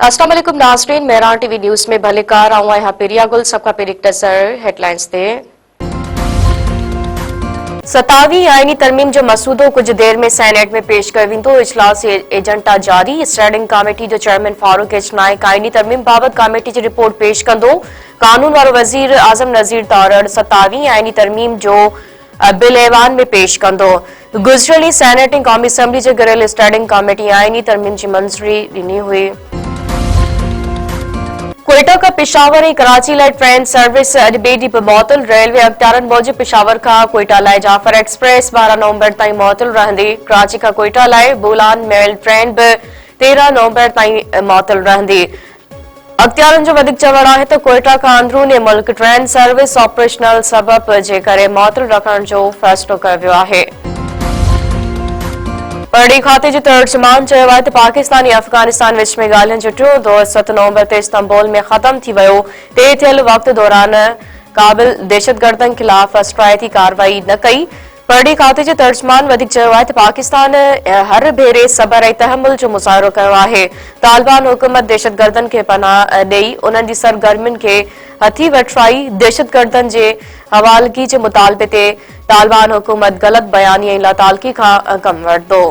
अस्सलाम वालेकुम नाज़रीन, मेहरान टीवी न्यूज़ में भलेकार आऊं यहाँ पेरिया गुल सबका पेरिक नज़र हेडलाइंस ते 27वीं आईनी तरमीम जो मसूदो कुछ देर में सेनेट में पेश कर वेंदो। इजलास एजेंडा जारी। स्टैंडिंग कमेटी जो चेयरमैन फारूक एच नाइक आईनी तरमीम बाबत कमेटी की रिपोर्ट पेश कंदो। कानून वारो वजीर आजम नज़ीर तारड़ 27वीं आईनी तरमीम जो बिल ऐवान में पेश कंदो। गुज़िरियल सेनेट ऐं क़ौमी असम्बली जे घिरियल स्टैंडिंग कमेटी आईनी तरमीम की मंजूरी ॾिनी हुई। क्वेटा का पेशावर ऐं कराची लाइ ट्रेन सर्विस अॼु ॿिए ॾींहुं बि मुअतल। रेलवे अख़्तियारनि मूजिब पेशावर खां क्वेटा लाइ जाफर एक्सप्रेस 12 नवंबर ताईं मुअतल रहंदी। कराची खां क्वेटा लाइ बोलान मेल ट्रेन बि 13 नवंबर ताईं मुअतल रहंदी। अख़्तियारनि जो वधीक चवणु आहे त क्वेटा खां अंदरूनी मुल्क ट्रेन सर्विस ऑपरेशनल सबब जे करे मुअतल रखण जो फ़ैसिलो कयो वियो आहे। परॾेही खाते जो तर्जुमान चयो आहे त पाकिस्तान ऐं अफ़गानिस्तान विच में ॻाल्हियुनि जो टियों दौर 7 नवंबर ते इस्तांबुल में ख़त्म थी वियो। तय थियल वक़्त दौरान क़ाबिल दहशतगर्दनि ख़िलाफ़ अस्ट्राइती कार्रवाई न कई। परॾेही खाते जो तर्जुमान वधीक चयो आहे त पाकिस्तान हर भेरे सबर ऐं तहमुल जो मुज़ाहिरो कयो आहे। तालिबान हुकूमत दहशतगर्दनि खे पनाह ॾेई उन्हनि जी सरगर्मियुनि खे हथी वठराई। दहशतगर्दनि जे हवालगी जे मुतालबे ते तालिबान हुकूमत ग़लत बयानी ऐं लातालगी खां कमु वठंदो।